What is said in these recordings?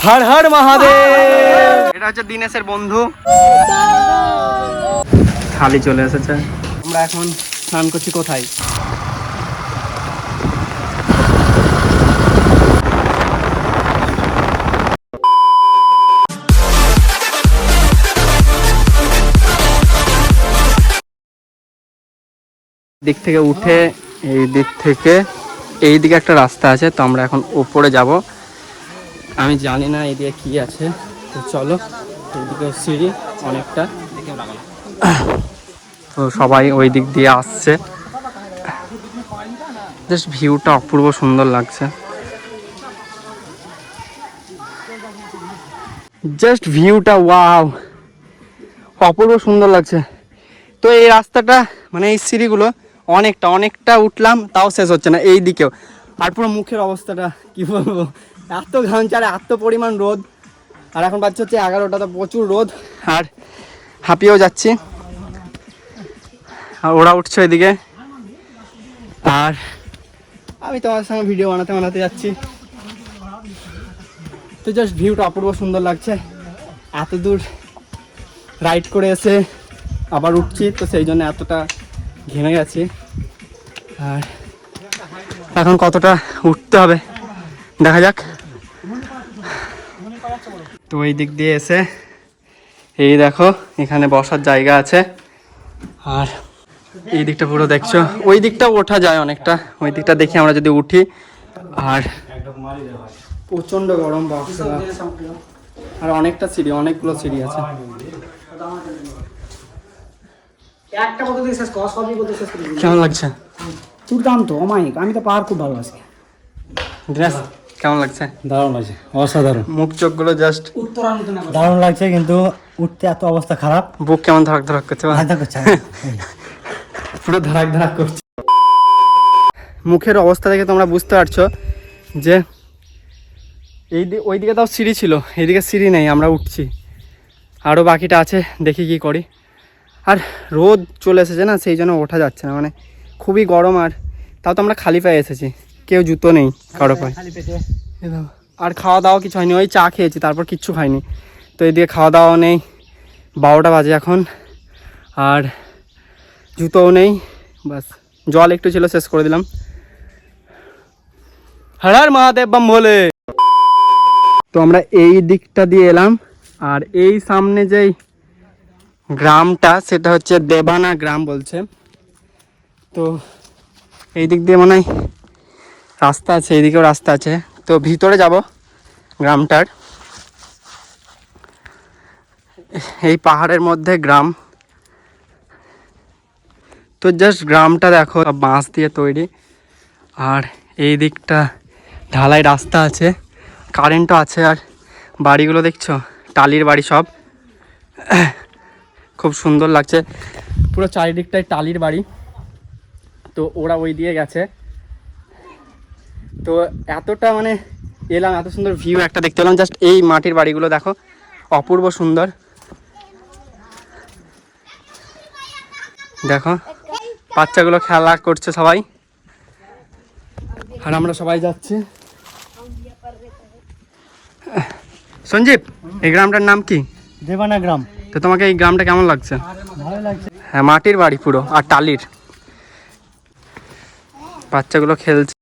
হর হর মহাদেব। এটা হচ্ছে দিনেশের বন্ধু, খালি চলে এসেছে। আমরা এখন স্নান করছি কোথায়? দিক থেকে উঠে এই দিক থেকে এই দিকে একটা রাস্তা আছে, তো আমরা এখন উপরে যাব। আমি জানি না এদিকে কি আছে, তো চলো। এইদিকে সিঁড়ি অনেকটা, তো সবাই ওই দিক দিয়ে আসছে। জাস্ট ভিউটা অপূর্ব সুন্দর লাগছে, জাস্ট ভিউটা ওয়াও, অপূর্ব সুন্দর লাগছে। তো এই রাস্তাটা মানে এই সিঁড়িগুলো অনেকটা উঠলাম, তাও শেষ হচ্ছে না এই দিকেও। আর পুরো মুখের অবস্থাটা কি বলবো, এত ঘাম চারে, এত পরিমাণ রোদ। আর এখন বাচ্চা হচ্ছে 11টা, তো প্রচুর রোদ আর হাঁপিয়েও যাচ্ছি। আর ওরা উঠছে এদিকে, আর আমি তোমার সঙ্গে ভিডিও বানাতে যাচ্ছি। তো জাস্ট ভিউটা অপূর্ব সুন্দর লাগছে। এত দূর রাইড করে এসে আবার উঠছি, তো সেই জন্য এতটা ঘেমে গেছি। আর এখন কতটা উঠতে হবে দেখা যাক। তো ওই দিক দিয়ে এসে এই দেখো এখানে বসার জায়গা আছে, আর এই দিকটা পুরো দেখছো, ওই দিকটাও ওঠা যায় অনেকটা, ওই দিকটা দেখি আমরা যদি উঠি। আর প্রচণ্ড গরম বাসা, আর অনেকটা সিঁড়ি, অনেকগুলো সিঁড়ি আছে। কেমন লাগছে? দুর্দান্ত, অমায়িক। আমি তো পাহাড় খুব ভালোবাসি। কেমন লাগছে? দারুণ লাগছে, অসাধারণ। মুখ চোখ গুলো জাস্ট দারুণ লাগছে, কিন্তু উঠতে এত অবস্থা খারাপ। বুক কেমন ধড়াক ধড়াক করছে, পুরো ধড়াক করছে। মুখের অবস্থা দেখে তোমরা বুঝতে পারছো যে ওইদিকে তাও সিঁড়ি ছিল, এইদিকে সিঁড়ি নেই, আমরা উঠছি। আরও বাকিটা আছে, দেখি কি করি। আর রোদ চলে এসেছে না, সেই জন্য ওঠা যাচ্ছে না, মানে খুবই গরম। আর তাও তো আমরা খালি পায়ে এসেছি, কেউ জুতো নেই কারো পায়ে। আর খাওয়া দাওয়া কিছু হয়নি, ওই চা খেয়েছি, তারপর কিচ্ছু খাইনি। তো এদিকে খাওয়া দাওয়াও নেই, 12টা বাজে এখন, আর জুতোও নেই। বাস জল একটু ছিল, শেষ করে দিলাম। হর হর মহাদেব বাম ভোলে। তো আমরা এই দিকটা দিয়ে এলাম, আর এই সামনে যেই গ্রামটা সেটা হচ্ছে দেবানা গ্রাম বলছে। তো এই দিক দিয়ে মনে হয় রাস্তা আছে, এইদিকেও রাস্তা আছে। তো ভিতরে যাব গ্রামটার, এই পাহাড়ের মধ্যে গ্রাম। তো জাস্ট গ্রামটা দেখো, বাঁশ দিয়ে তৈরি। আর এই দিকটা ঢালাই রাস্তা আছে, কারেন্টও আছে। আর বাড়িগুলো দেখছো, টালির বাড়ি সব, খুব সুন্দর লাগছে। পুরো চারিদিকটাই টালির বাড়ি। তো ওরা ওই দিয়ে গেছে, তো এতটা মানে এলাম, এত সুন্দর ভিউ একটা দেখতে পেলাম। জাস্ট এই মাটির বাড়িগুলো দেখো, অপূর্ব সুন্দর। দেখো বাচ্চাগুলো খেলা করছে সবাই, আর আমরা সবাই যাচ্ছি। সঞ্জীব, এই গ্রামটার নাম কি? দেবানা গ্রাম। তো তোমাকে এই গ্রামটা কেমন লাগছে? ভালো লাগছে। হ্যাঁ, মাটির বাড়ি পুরো, আর টালির। বাচ্চাগুলো খেলছে।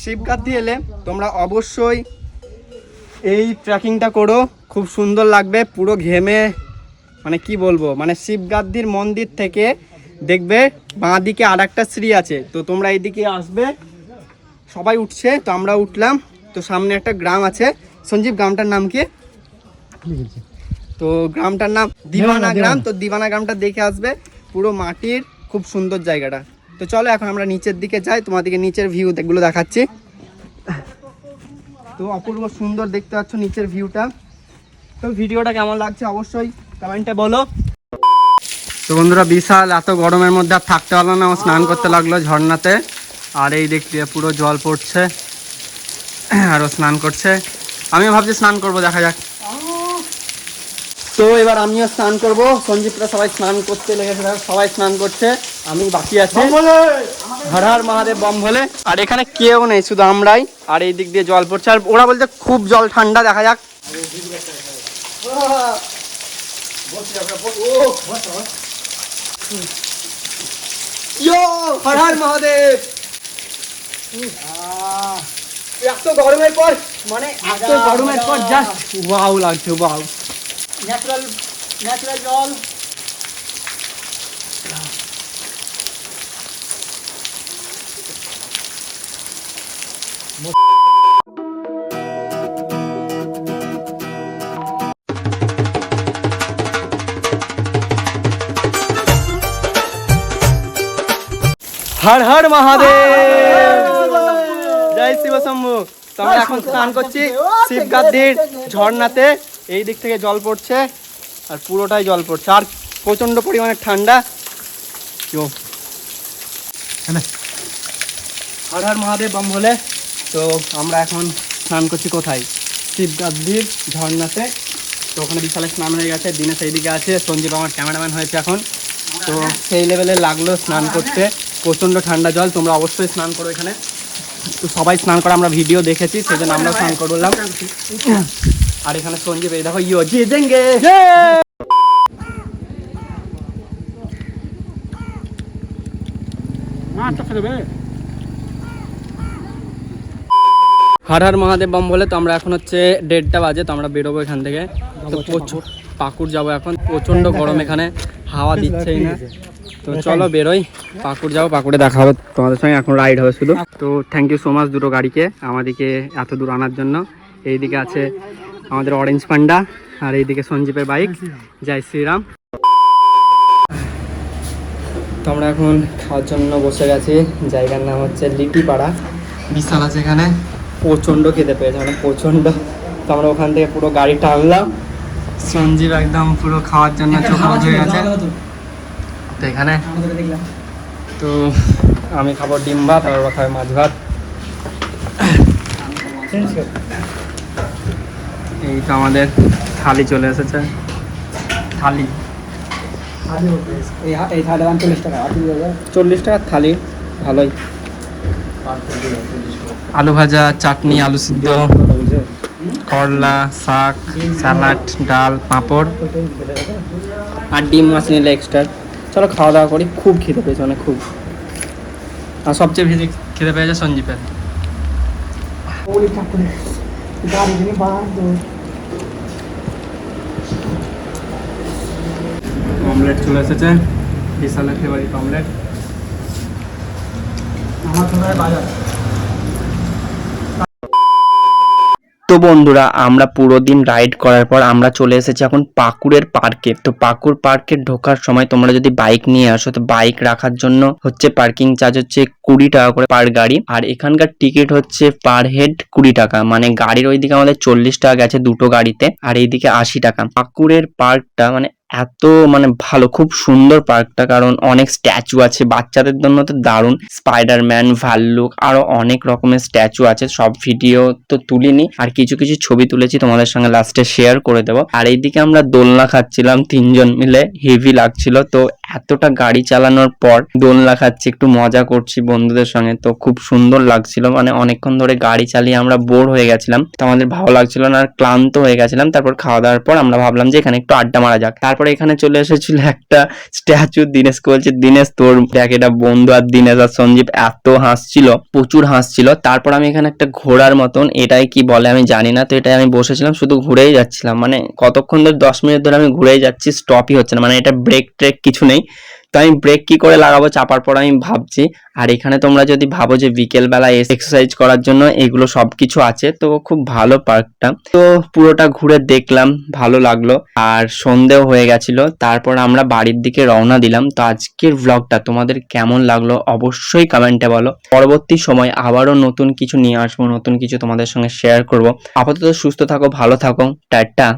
শিবগাদ্দি এলে তোমরা অবশ্যই এই ট্রেকিংটা করো, খুব সুন্দর লাগবে। পুরো ঘেমে মানে কি বলবো, মানে শিবগাদ্দির মন্দির থেকে দেখবে বাঁ দিকে আর একটা সিঁড়ি আছে, তো তোমরা এইদিকে আসবে। সবাই উঠছে, তো আমরা উঠলাম। তো সামনে একটা গ্রাম আছে। সঞ্জীব, গ্রামটার নাম কি? তো গ্রামটার নাম দিবানা গ্রাম। তো দিবানা গ্রামটা দেখে আসবে, পুরো মাটির, খুব সুন্দর জায়গাটা। তো চলো এখন আমরা নিচের দিকে যাই, তোমাদেরকে নিচের ভিউ গুলো দেখাচ্ছি। তো অপূর্ব সুন্দর দেখতে পাচ্ছ নিচের ভিউটা। তো ভিডিওটা কেমন লাগছে অবশ্যই কমেন্টে বলো। তো বন্ধুরা, বিশাল এত গরমের মধ্যে আর থাকতে পারলো না, স্নান করতে লাগলো ঝর্ণাতে। আর এই দিক দিয়ে পুরো জল পড়ছে, আরও স্নান করছে। আমিও ভাবছি স্নান করব, দেখা যাক। তো এবার আমিও স্নান করব, সঞ্জীবরা সবাই স্নান করতে লেগেছে, সবাই স্নান করছে, আমি বাকি আছি। হর হর মহাদেব বম ভোলে। আর এখানে কেউ নেই, শুধু আমরাই। আর এই দিক দিয়ে জল পড়ছে, আর ওরা বলছে খুব জল ঠান্ডা, দেখা যাক। হর হর মহাদেব। এত গরমের পর, মানে এত গরমের পর জাস্ট ওয়াও লাগছে, ওয়াও। ন্যাচারাল জল। হর হর মহাদেব, জয় শিব শম্ভু। তো আমরা এখন স্নান করছি শিবগাদ্দির ঝর্ণাতে। এই দিক থেকে জল পড়ছে, আর পুরোটাই জল পড়ছে, আর প্রচন্ড পরিমাণে ঠান্ডা। হর হর মহাদেব বম ভোলে। তো আমরা এখন স্নান করছি কোথায়? শিবগাদ্দির ঝর্ণাতে। তো ওখানে বিশালে স্নান হয়ে গেছে, দিনে সেই দিকে আছে, সঞ্জীব আমার ক্যামেরাম্যান হয়েছে এখন। তো সেই লেভেলে লাগলো স্নান করতে, প্রচণ্ড ঠান্ডা জল। তোমরা অবশ্যই স্নান করো এখানে। তো সবাই স্নান করে আমরা ভিডিও দেখেছি, সেই জন্য আমরাও স্নান করলাম। আর এখানে সঞ্জীব, এই দেখো, ইয়ো জি দেঙ্গে। হর হর মহাদেব বম বলে। তো আমরা এখন হচ্ছে 1:30 বাজে, তো আমরা বেরোবো এখান থেকে। তো প্রচুর পাকুড় যাবো এখন, প্রচণ্ড গরম, এখানে হাওয়া দিচ্ছেই না। তো চলো বেরোই, পাকুড় যাবো, পাকুড়ে দেখা হবে তোমাদের সঙ্গে। এখন রাইড হবে শুধু। তো থ্যাংক ইউ সো মাচ দুটো গাড়িকে আমাদেরকে এত দূর আনার জন্য। এইদিকে আছে আমাদের অরেঞ্জ পান্ডা, আর এইদিকে সঞ্জীবের বাইক। জয় শ্রীরাম। তো আমরা এখন খাওয়ার জন্য বসে গেছি, জায়গার নাম হচ্ছে লিটিপাড়া। বিশাল আছে এখানে, প্রচণ্ড খেতে পেয়েছে, মানে প্রচণ্ড। তো আমরা ওখান থেকে পুরো গাড়ি টানলাম, সঞ্জীব একদম পুরো খাওয়ার জন্য চোখ হয়ে গেছে। তো এখানে তো আমি খাবো ডিম ভাত, আর ওরা খাবে মাছ ভাত। এই তো আমাদের থালি চলে এসেছে, থালি। এই থালি 40 টাকা, 40 টাকার থালি, ভালোই। আলু ভাজা, চাটনি, আলু সিদ্ধ, করলা, শাক, স্যালাড, ডাল, পাঁপড়, আর ডিম মাছ নিলে এক্সট্রা। চলো খাওয়া দাওয়া করি, খুব খেতে পেয়েছে, মানে খুব। আর সবচেয়ে বেশি খেতে পেয়েছে সঞ্জীবের। অমলেট চলে এসেছে, বিশালের ফেভারিট অমলেট। আমার ফেভারিট বাজার। তো বন্ধুরা, আমরা পুরো দিন রাইড করার পর আমরা চলে এসেছি এখন পাকুড়ের পার্কে। তো পাকুড় পার্কে ঢোকার সময় তোমরা যদি বাইক নিয়ে আসো, তো বাইক রাখার জন্য হচ্ছে পার্কিং চার্জ হচ্ছে 20 টাকা করে পার গাড়ি। আর এখানকার টিকিট হচ্ছে পার হেড 20 টাকা, মানে গাড়ির ওইদিকে আমাদের 40 টাকা গেছে দুটো গাড়িতে, আর এইদিকে 80 টাকা। পাকুড়ের পার্কটা মানে এত মানে ভালো, খুব সুন্দর পার্কটা, কারণ অনেক স্ট্যাচু আছে বাচ্চাদের জন্য, তো দারুণ। স্পাইডারম্যান, ভাল্লুক, আরো অনেক রকমের স্ট্যাচু আছে। সব ভিডিও তো তুলিনি, আর কিছু কিছু ছবি তুলেছি, তোমাদের সঙ্গে লাস্টে শেয়ার করে দেবো। আর এইদিকে আমরা দোলনা খাচ্ছিলাম 3 জন মিলে, হেভি লাগছিল। তো এতটা গাড়ি চালানোর পর দোলনা খাচ্ছি, একটু মজা করছি বন্ধুদের সঙ্গে, তো খুব সুন্দর লাগছিল। মানে অনেকক্ষণ ধরে গাড়ি চালিয়ে আমরা বোর হয়ে গেছিলাম, তো আমাদের ভালো লাগছিল না, আর ক্লান্ত হয়ে গেছিলাম। তারপর খাওয়া দাওয়ার পর আমরা ভাবলাম যে এখানে একটু আড্ডা মারা যাক। তারপরে এখানে চলে এসেছিল একটা স্ট্যাচু, দীনেশকে বলছে, দীনেশ তোর দেখ এটা বন্ধু। আর দীনেশ আর সঞ্জীব এত হাসছিল, প্রচুর হাসছিল। তারপর আমি এখানে একটা ঘোড়ার মতন, এটাই কি বলে আমি জানি না, তো এটা আমি বসেছিলাম, শুধু ঘুরেই যাচ্ছিলাম। মানে কতক্ষণ ধরে, 10 মিনিট ধরে আমি ঘুরেই যাচ্ছি, স্টপই হচ্ছে না। মানে এটা ব্রেক ট্রেক কিছু নেই, তো আমি ব্রেক কি করে লাগাবো চাপার পর আমি ভাবছি। আর এখানে তোমরা যদি ভাবো যে বিকেল বেলা এক্সারসাইজ করার জন্য, এগুলো সবকিছু আছে, তো খুব ভালো পার্কটা। তো পুরোটা ঘুরে দেখলাম, ভালো লাগলো, আর সন্ধেও হয়ে গেছিল। তারপর আমরা বাড়ির দিকে রওনা দিলাম। তো আজকের ব্লগটা তোমাদের কেমন লাগলো অবশ্যই কমেন্টে বলো। পরবর্তী সময় আবারও নতুন কিছু নিয়ে আসবো, নতুন কিছু তোমাদের সঙ্গে শেয়ার করব। আপাতত সুস্থ থাকো, ভালো থাকো, টাটা।